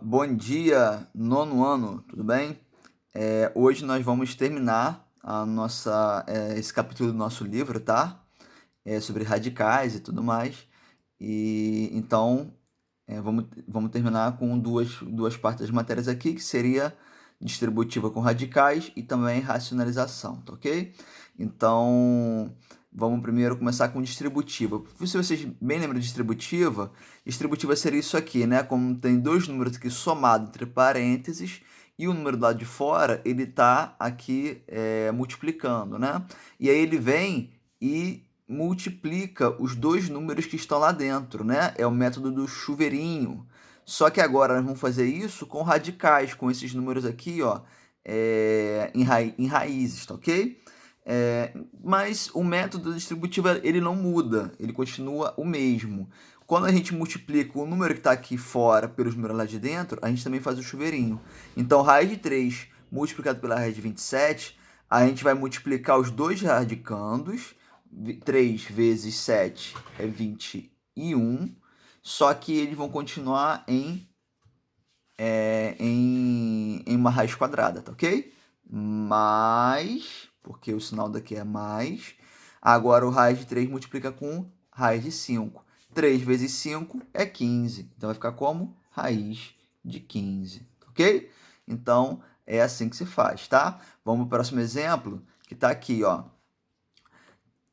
Bom dia, nono ano, tudo bem? Hoje nós vamos terminar esse capítulo do nosso livro, tá? Sobre radicais e tudo mais. E então vamos terminar com duas partes das matérias aqui, que seria distributiva com radicais e também racionalização, tá ok? Então vamos primeiro começar com distributiva. Se vocês bem lembram de distributiva, distributiva seria isso aqui, né? Como tem dois números aqui somados entre parênteses e o número do lado de fora, ele está aqui multiplicando, né? E aí ele vem e multiplica os dois números que estão lá dentro, né? É o método do chuveirinho. Só que agora nós vamos fazer isso com radicais, com esses números aqui, ó, em raízes, tá ok? Mas o método distributivo ele não muda, ele continua o mesmo. Quando a gente multiplica o número que está aqui fora pelos números lá de dentro, a gente também faz o chuveirinho. Então, raiz de 3 multiplicado pela raiz de 27, a gente vai multiplicar os dois radicandos. 3 vezes 7 é 21, só que eles vão continuar em uma raiz quadrada, tá ok? Mais, porque o sinal daqui é mais. Agora o raiz de 3 multiplica com raiz de 5. 3 vezes 5 é 15. Então vai ficar como? Raiz de 15, ok? Então é assim que se faz, tá? Vamos para o próximo exemplo, que está aqui, ó.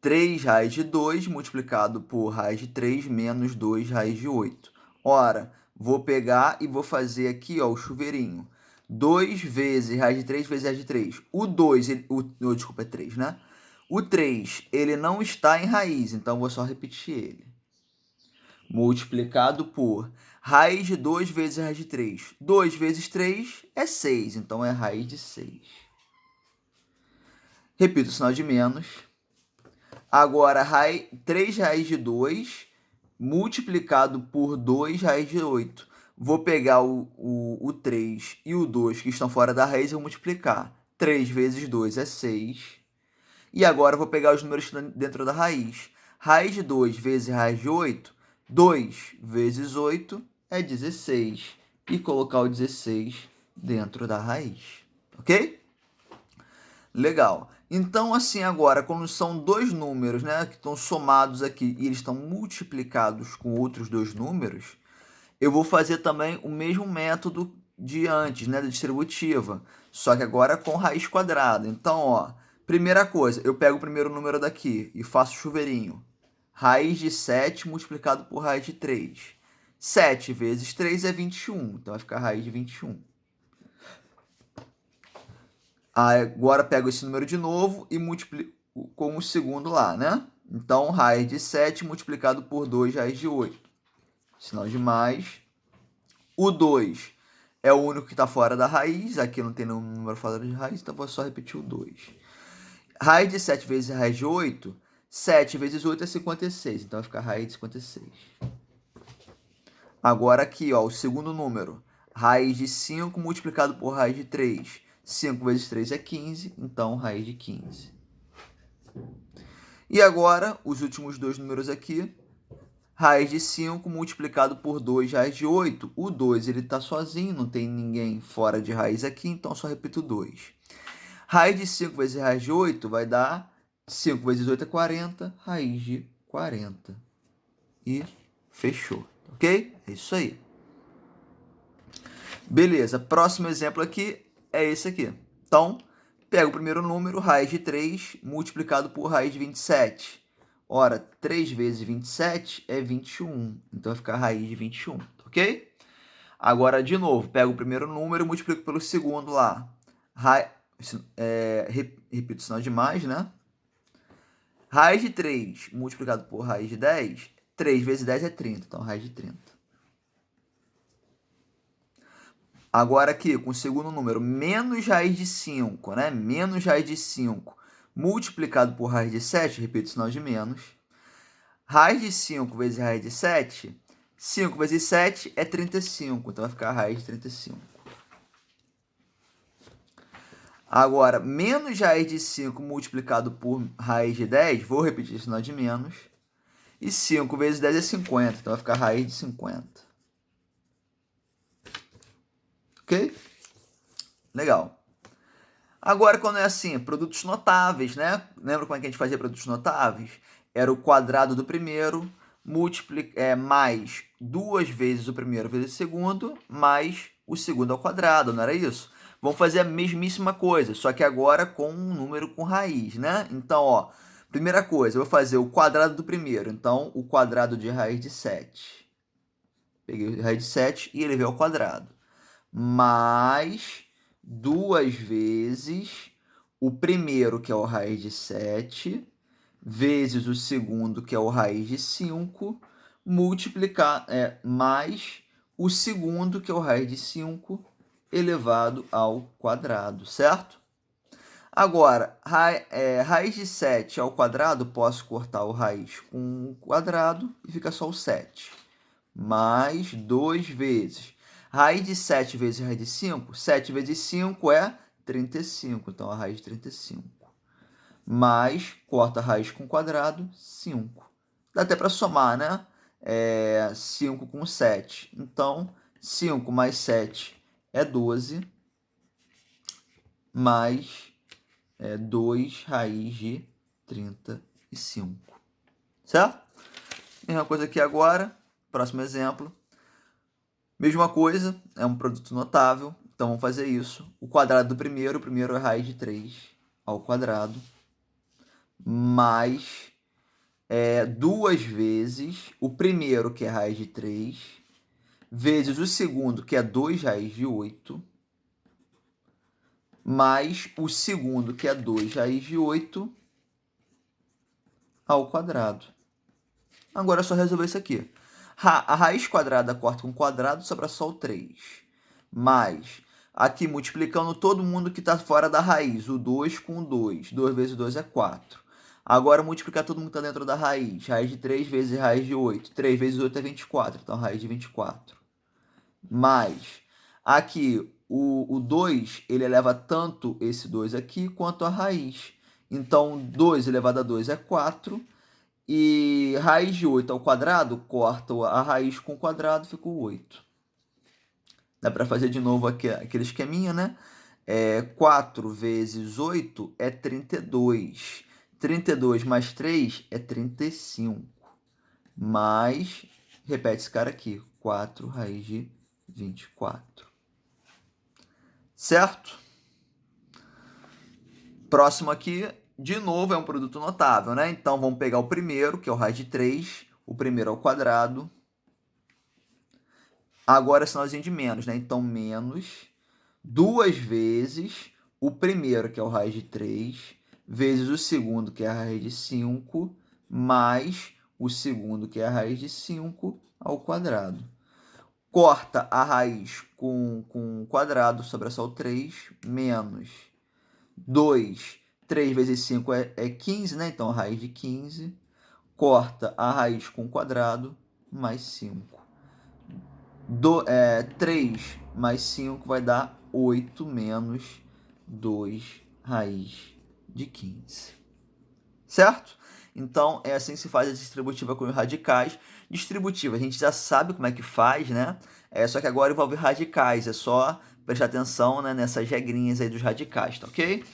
3 raiz de 2 multiplicado por raiz de 3 menos 2 raiz de 8. Ora, vou pegar e vou fazer aqui, ó, o chuveirinho. 2 vezes raiz de 3 vezes raiz de 3. O 2, desculpa, é 3, né? O 3, ele não está em raiz, então vou só repetir ele. Multiplicado por raiz de 2 vezes raiz de 3. 2 vezes 3 é 6, então é raiz de 6. Repito o sinal de menos. Agora, 3 raiz de 2 multiplicado por 2 raiz de 8. Vou pegar o 3 e o 2 que estão fora da raiz e vou multiplicar. 3 vezes 2 é 6. E agora eu vou pegar os números que estão dentro da raiz. Raiz de 2 vezes raiz de 8, 2 vezes 8 é 16. E colocar o 16 dentro da raiz. Ok? Legal. Então, assim, agora, quando são dois números, né, que estão somados aqui e eles estão multiplicados com outros dois números, eu vou fazer também o mesmo método de antes, né, da distributiva, só que agora com raiz quadrada. Então, ó, primeira coisa, eu pego o primeiro número daqui e faço chuveirinho. Raiz de 7 multiplicado por raiz de 3. 7 vezes 3 é 21, então vai ficar raiz de 21. Agora pego esse número de novo e multiplico com o segundo lá, né? Então, raiz de 7 multiplicado por 2 raiz de 8. Sinal de mais. O 2 é o único que está fora da raiz. Aqui não tem nenhum número fora de raiz, então vou só repetir o 2. Raiz de 7 vezes raiz de 8. 7 vezes 8 é 56, então vai ficar raiz de 56. Agora aqui, ó, o segundo número. Raiz de 5 multiplicado por raiz de 3. 5 vezes 3 é 15, então raiz de 15. E agora, os últimos dois números aqui. Raiz de 5 multiplicado por 2 raiz de 8. O 2 ele está sozinho, não tem ninguém fora de raiz aqui, então só repito 2. Raiz de 5 vezes raiz de 8 vai dar 5 vezes 8 é 40, raiz de 40. E fechou, ok? É isso aí. Beleza, próximo exemplo aqui é esse aqui. Então, pega o primeiro número, raiz de 3, multiplicado por raiz de 27. Ora, 3 vezes 27 é 21. Então, vai ficar raiz de 21, ok? Agora, de novo, pega o primeiro número e multiplico pelo segundo lá. Repito o sinal de mais, né? Raiz de 3 multiplicado por raiz de 10, 3 vezes 10 é 30. Então, raiz de 30. Agora aqui, com o segundo número, menos raiz de 5, né? Menos raiz de 5 multiplicado por raiz de 7, repito o sinal de menos. Raiz de 5 vezes raiz de 7, 5 vezes 7 é 35, então vai ficar a raiz de 35. Agora, menos raiz de 5 multiplicado por raiz de 10, vou repetir o sinal de menos. E 5 vezes 10 é 50, então vai ficar a raiz de 50. ok? Legal. Agora, quando é assim, produtos notáveis, né? Lembra como é que a gente fazia produtos notáveis? Era o quadrado do primeiro, mais 2 vezes o primeiro vezes o segundo, mais o segundo ao quadrado, não era isso? Vamos fazer a mesmíssima coisa, só que agora com um número com raiz, né? Então, ó, primeira coisa, eu vou fazer o quadrado do primeiro. Então, o quadrado de raiz de 7. Peguei a raiz de 7 e elevei ao quadrado. Mais 2 vezes o primeiro, que é o raiz de 7, vezes o segundo, que é o raiz de 5, mais o segundo, que é o raiz de 5, elevado ao quadrado, certo? Agora, raiz de 7 ao quadrado, posso cortar o raiz com o quadrado e fica só o 7. Mais 2 vezes. Raiz de 7 vezes raiz de 5, 7 vezes 5 é 35, então a raiz de 35. Mais, corta a raiz com quadrado, 5. Dá até para somar, né? 5 com 7. Então, 5 mais 7 é 12, mais 2 raiz de 35. Certo? Mesma coisa aqui agora. Próximo exemplo. Mesma coisa, é um produto notável. Então, vamos fazer isso. O quadrado do primeiro, o primeiro é raiz de 3 ao quadrado, mais 2 vezes o primeiro, que é raiz de 3, vezes o segundo, que é 2 raiz de 8, mais o segundo, que é 2 raiz de 8, ao quadrado. Agora é só resolver isso aqui. A raiz quadrada corta com quadrado, sobra só o 3. Mais, aqui multiplicando todo mundo que está fora da raiz, o 2 com o 2. 2 vezes 2 é 4. Agora, multiplicar todo mundo que está dentro da raiz. Raiz de 3 vezes raiz de 8. 3 vezes 8 é 24, então raiz de 24. Mais, aqui, o 2, ele eleva tanto esse 2 aqui, quanto a raiz. Então, 2 elevado a 2 é 4. E raiz de 8 ao quadrado, corta a raiz com o quadrado, ficou 8. Dá para fazer de novo aquele esqueminha, né? 4 vezes 8 é 32. 32 mais 3 é 35. Mais, repete esse cara aqui, 4 raiz de 24. Certo? Próximo aqui, de novo, é um produto notável, né? Então, vamos pegar o primeiro, que é o raiz de 3, o primeiro ao quadrado. Agora é sinalzinho de menos, né? Então, menos 2 vezes o primeiro, que é o raiz de 3, vezes o segundo, que é a raiz de 5, mais o segundo, que é a raiz de 5, ao quadrado. Corta a raiz com o quadrado, sobra só o 3, menos 2. 3 vezes 5 é 15, né? Então, a raiz de 15. Corta a raiz com o quadrado, mais 5. 3 mais 5 vai dar 8 menos 2 raiz de 15. Certo? Então, é assim que se faz a distributiva com os radicais. Distributiva, a gente já sabe como é que faz, né? Só que agora envolve radicais. É só prestar atenção, né, nessas regrinhas aí dos radicais, tá ok?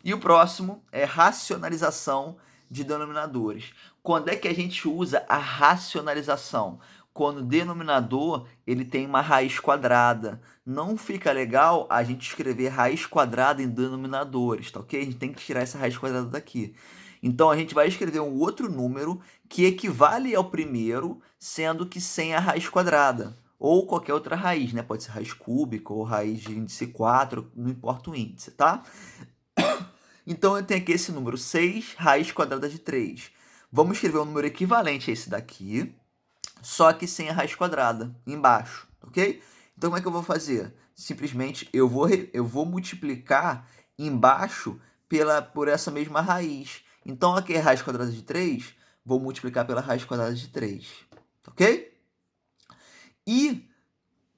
E o próximo é racionalização de denominadores. Quando é que a gente usa a racionalização? Quando o denominador ele tem uma raiz quadrada. Não fica legal a gente escrever raiz quadrada em denominadores, tá ok? A gente tem que tirar essa raiz quadrada daqui. Então, a gente vai escrever um outro número que equivale ao primeiro, sendo que sem a raiz quadrada. Ou qualquer outra raiz, né? Pode ser raiz cúbica ou raiz de índice 4, não importa o índice, tá? Então, eu tenho aqui esse número, 6 raiz quadrada de 3. Vamos escrever um número equivalente a esse daqui, só que sem a raiz quadrada, embaixo, ok? Então, como é que eu vou fazer? Simplesmente, eu vou multiplicar embaixo por essa mesma raiz. Então, aqui é raiz quadrada de 3, vou multiplicar pela raiz quadrada de 3, ok? E,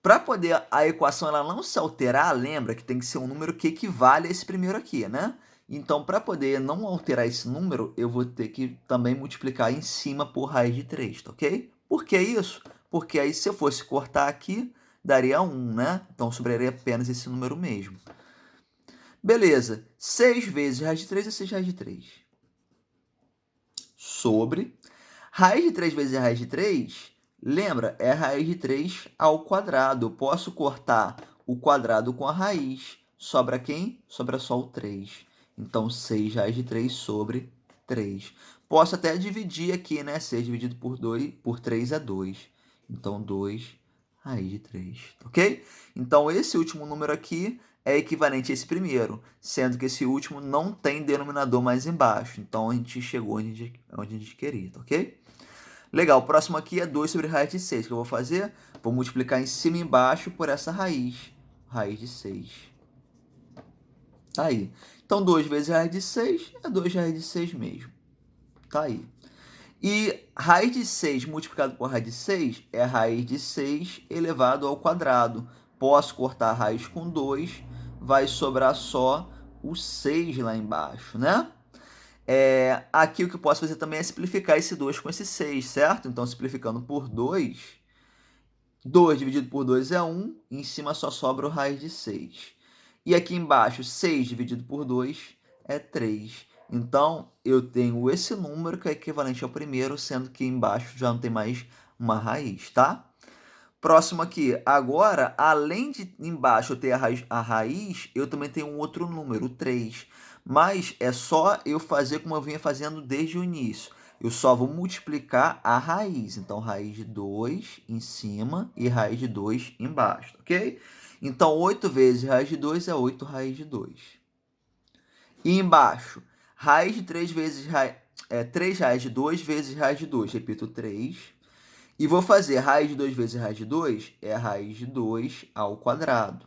para poder a equação ela não se alterar, lembra que tem que ser um número que equivale a esse primeiro aqui, né? Então, para poder não alterar esse número, eu vou ter que também multiplicar em cima por raiz de 3, tá ok? Por que isso? Porque aí, se eu fosse cortar aqui, daria 1, né? Então, sobraria apenas esse número mesmo. Beleza. 6 vezes raiz de 3 é 6 raiz de 3. Sobre raiz de 3 vezes raiz de 3, lembra? É raiz de 3 ao quadrado. Eu posso cortar o quadrado com a raiz. Sobra quem? Sobra só o 3. Então, 6 raiz de 3 sobre 3. Posso até dividir aqui, né? 6 dividido por 3 é 2. Então, 2 raiz de 3, ok? Então, esse último número aqui é equivalente a esse primeiro, sendo que esse último não tem denominador mais embaixo. Então, a gente chegou onde a gente queria, tá ok? Legal, o próximo aqui é 2 sobre raiz de 6. O que eu vou fazer? Vou multiplicar em cima e embaixo por essa raiz. Raiz de 6. Tá aí. Então, 2 vezes raiz de 6 é 2 raiz de 6 mesmo. Tá aí. E raiz de 6 multiplicado por raiz de 6 é raiz de 6 elevado ao quadrado. Posso cortar a raiz com 2, vai sobrar só o 6 lá embaixo, né? Aqui o que eu posso fazer também é simplificar esse 2 com esse 6, certo? Então, simplificando por 2, 2 dividido por 2 é 1, e em cima só sobra o raiz de 6. E aqui embaixo, 6 dividido por 2 é 3. Então, eu tenho esse número que é equivalente ao primeiro, sendo que embaixo já não tem mais uma raiz, tá? Próximo aqui, agora, além de embaixo eu ter a raiz, eu também tenho um outro número, o 3. Mas é só eu fazer como eu vinha fazendo desde o início. Eu só vou multiplicar a raiz. Então, raiz de 2 em cima e raiz de 2 embaixo, ok? Então, 8 vezes raiz de 2 é 8 raiz de 2. E embaixo, raiz de 3 vezes 3 raiz de 2 vezes raiz de 2. Repito, 3. E vou fazer raiz de 2 vezes raiz de 2 é raiz de 2 ao quadrado.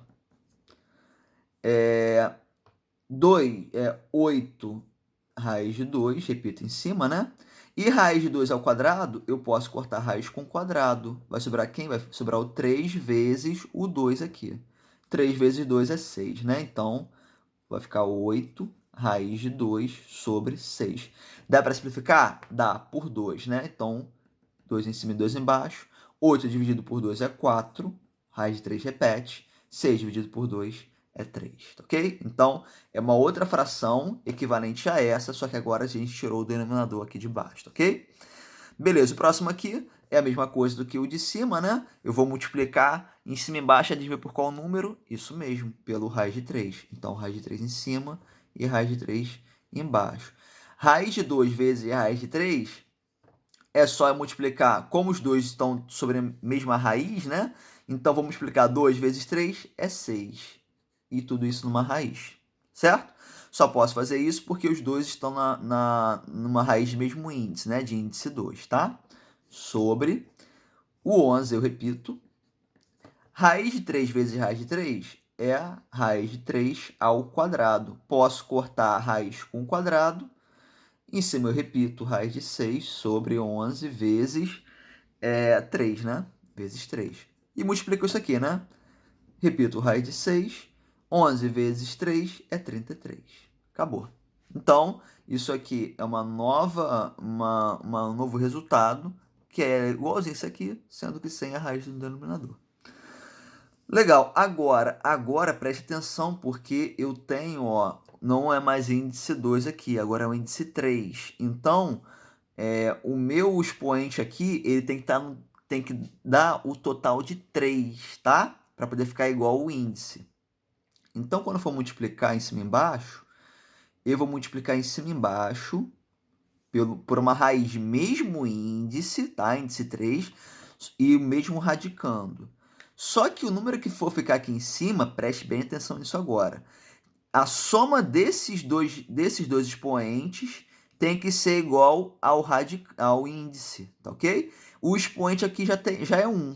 2 é 8 raiz de 2, repito em cima, né? E raiz de 2 ao quadrado, eu posso cortar raiz com quadrado. Vai sobrar quem? Vai sobrar o 3 vezes o 2 aqui. 3 vezes 2 é 6, né? Então, vai ficar 8 raiz de 2 sobre 6. Dá para simplificar? Dá, por 2, né? Então, 2 em cima e 2 embaixo. 8 dividido por 2 é 4. Raiz de 3 repete. 6 dividido por 2 é 3, ok? Então, é uma outra fração equivalente a essa, só que agora a gente tirou o denominador aqui de baixo, ok? Beleza, o próximo aqui é a mesma coisa do que o de cima, né? Eu vou multiplicar em cima e embaixo, adivinha por qual número? Isso mesmo, pelo raiz de 3. Então, raiz de 3 em cima e raiz de 3 embaixo. Raiz de 2 vezes raiz de 3 é só eu multiplicar, como os dois estão sobre a mesma raiz, né? Então, vou multiplicar 2 vezes 3 é 6. E tudo isso numa raiz, certo? Só posso fazer isso porque os dois estão numa raiz de mesmo índice, né? De índice 2, tá? Sobre o 11, eu repito. Raiz de 3 vezes raiz de 3 é a raiz de 3 ao quadrado. Posso cortar a raiz com o quadrado. Em cima eu repito, raiz de 6 sobre 11 vezes 3, né? Vezes 3. E multiplico isso aqui, né? Repito, raiz de 6. 11 vezes 3 é 33. Acabou. Então, isso aqui é um novo resultado, que é igualzinho isso aqui, sendo que sem a raiz do denominador. Legal. Agora preste atenção, porque eu tenho, ó, não é mais índice 2 aqui, agora é o índice 3. Então, o meu expoente aqui, ele tem que dar o total de 3, tá? Para poder ficar igual o índice. Então, quando eu for multiplicar em cima e embaixo, eu vou multiplicar em cima e embaixo por uma raiz de mesmo índice, tá? Índice 3, e o mesmo radicando. Só que o número que for ficar aqui em cima, preste bem atenção nisso agora. A soma desses dois expoentes tem que ser igual ao índice, tá ok? O expoente aqui já é 1.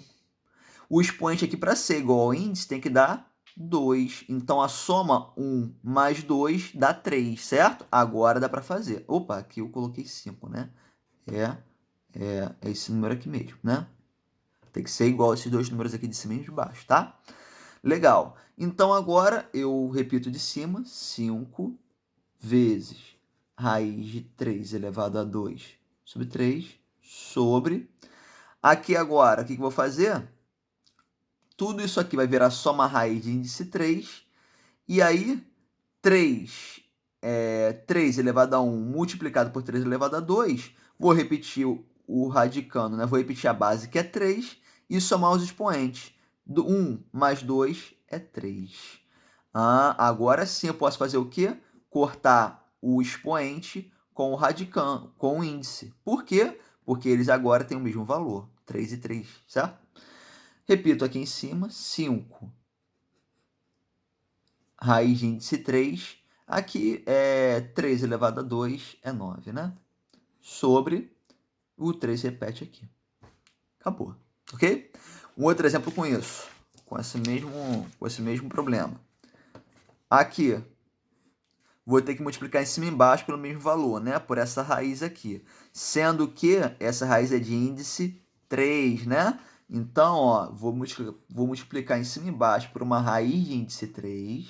O expoente aqui, para ser igual ao índice, tem que dar 2. Então, a soma 1 mais 2 dá 3, certo? Agora dá para fazer. Opa, aqui eu coloquei 5, né? É esse número aqui mesmo, né? Tem que ser igual a esses dois números aqui de cima e de baixo, tá? Legal. Então, agora eu repito de cima, 5 vezes raiz de 3 elevado a 2 sobre 3, sobre... Aqui agora, o que eu vou fazer? tudo isso aqui vai virar só uma raiz de índice 3. E aí, 3 elevado a 1 multiplicado por 3 elevado a 2, vou repetir o radicando, né? Vou repetir a base, que é 3, e somar os expoentes. 1 mais 2 é 3. Agora sim eu posso fazer o quê? Cortar o expoente com o radicando, com o índice. Por quê? Porque eles agora têm o mesmo valor, 3 e 3, certo? Repito aqui em cima, 5 raiz de índice 3, aqui é 3 elevado a 2, é 9, né? Sobre o 3 repete aqui. Acabou, ok? Um outro exemplo com isso, com esse mesmo problema. Aqui, vou ter que multiplicar em cima e embaixo pelo mesmo valor, né? Por essa raiz aqui. Sendo que essa raiz é de índice 3, né? Então, ó, vou multiplicar em cima e embaixo por uma raiz de índice 3,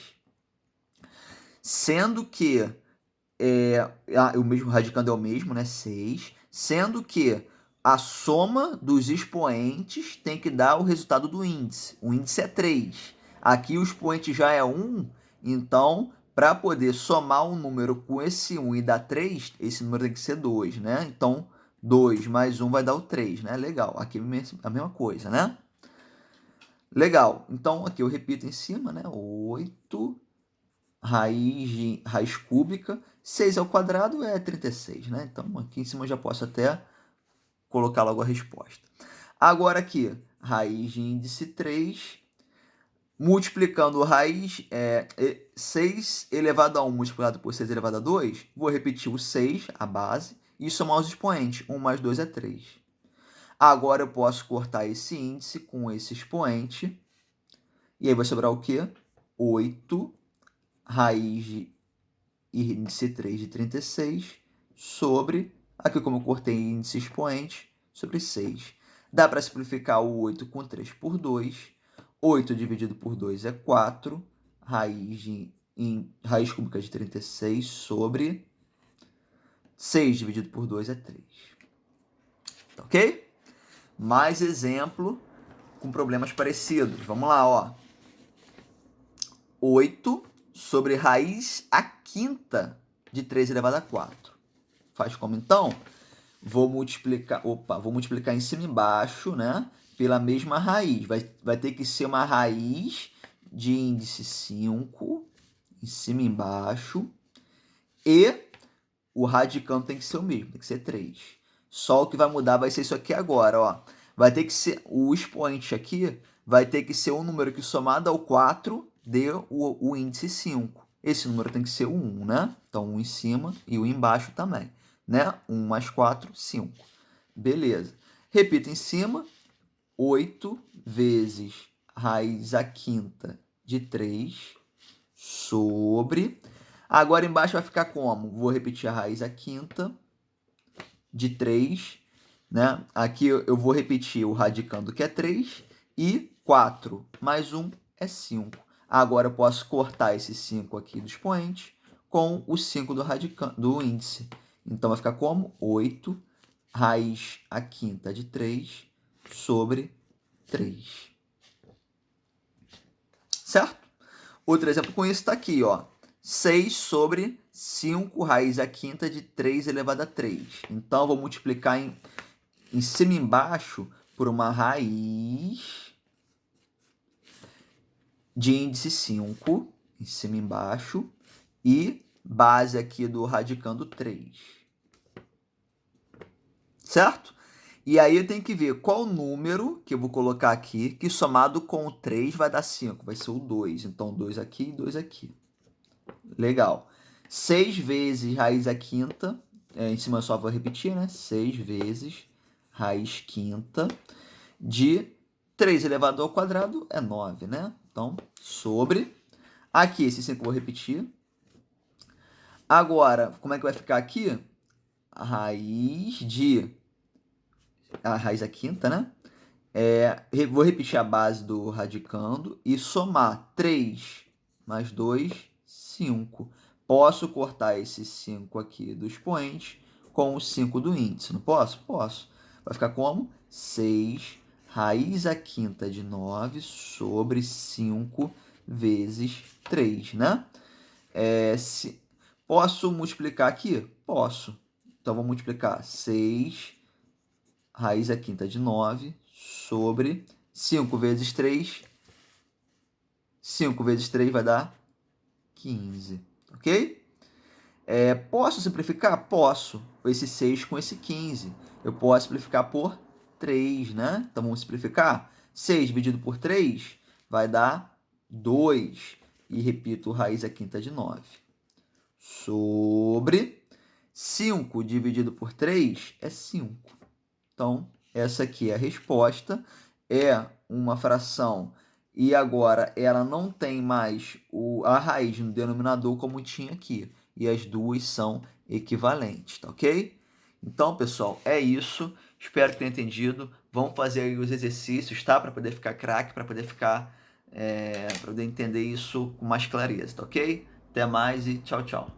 sendo que o mesmo radicando é o mesmo, né? 6, sendo que a soma dos expoentes tem que dar o resultado do índice. O índice é 3. Aqui o expoente já é 1, então, para poder somar um número com esse 1 e dar 3, esse número tem que ser 2, né? Então, 2 mais 1 vai dar o 3, né? Legal. Aqui a mesma coisa, né? Legal. Então, aqui eu repito em cima, né? 8 raiz cúbica, 6 ao quadrado é 36, né? Então, aqui em cima eu já posso até colocar logo a resposta. Agora aqui, raiz de índice 3, multiplicando raiz, 6 elevado a 1 multiplicado por 6 elevado a 2, vou repetir o 6, a base, e somar os expoentes. 1 mais 2 é 3. Agora eu posso cortar esse índice com esse expoente, e aí vai sobrar o quê? 8 raiz de índice 3 de 36 sobre, aqui como eu cortei índice expoente, sobre 6. Dá para simplificar o 8 com 3 por 2. 8 dividido por 2 é 4. Raiz cúbica de 36 sobre 6 dividido por 2 é 3. Ok? Mais exemplo com problemas parecidos. Vamos lá, ó. 8 sobre raiz a quinta de 3 elevado a 4. Faz como então? Vou multiplicar em cima e embaixo, né? Pela mesma raiz. Vai ter que ser uma raiz de índice 5, em cima e embaixo. E o radicando tem que ser o mesmo, tem que ser 3. Só o que vai mudar vai ser isso aqui agora, ó. Vai ter que ser, o expoente aqui vai ter que ser um número que somado ao 4 dê o índice 5. Esse número tem que ser o 1, né? Então, 1 em cima e o embaixo também, né? 1 mais 4, 5. Beleza. Repito em cima, 8 vezes raiz a quinta de 3 sobre... Agora embaixo vai ficar como? Vou repetir a raiz a quinta de 3, né? Aqui eu vou repetir o radicando, que é 3, e 4 mais 1 é 5. Agora eu posso cortar esse 5 aqui do expoente com o 5 do índice. Então vai ficar como? 8 raiz a quinta de 3 sobre 3. Certo? Outro exemplo com isso está aqui, ó. 6 sobre 5 raiz a quinta de 3 elevado a 3. Então, eu vou multiplicar em cima e embaixo por uma raiz de índice 5, em cima e embaixo, e base aqui do radicando 3. Certo? E aí eu tenho que ver qual número que eu vou colocar aqui, que somado com o 3 vai dar 5. Vai ser o 2. Então, 2 aqui e 2 aqui. Legal. 6 vezes raiz a quinta, em cima eu só vou repetir, né? 6 vezes raiz quinta de 3 elevado ao quadrado é 9, né? Então, sobre... Aqui, esse 5 eu vou repetir. Agora, como é que vai ficar aqui? A raiz a quinta, né? Vou repetir a base do radicando e somar 3 mais 2, 5. Posso cortar esse 5 aqui do expoente com o 5 do índice, não posso? Posso. Vai ficar como? 6 raiz à quinta de 9 sobre 5 vezes 3, né? Posso multiplicar aqui? Posso. Então, vou multiplicar 6 raiz à quinta de 9 sobre 5 vezes 3. 5 vezes 3 vai dar 15, ok? Posso simplificar? Posso. Esse 6 com esse 15. Eu posso simplificar por 3, né? Então, vamos simplificar. 6 dividido por 3 vai dar 2. E repito, raiz à quinta de 9. Sobre 5 dividido por 3 é 5. Então, essa aqui é a resposta. É uma fração e agora ela não tem mais a raiz no denominador como tinha aqui. E as duas são equivalentes, tá ok? Então, pessoal, é isso. Espero que tenha entendido. Vamos fazer aí os exercícios, tá? Para poder ficar craque, para poder para poder entender isso com mais clareza, tá ok? Até mais e tchau, tchau.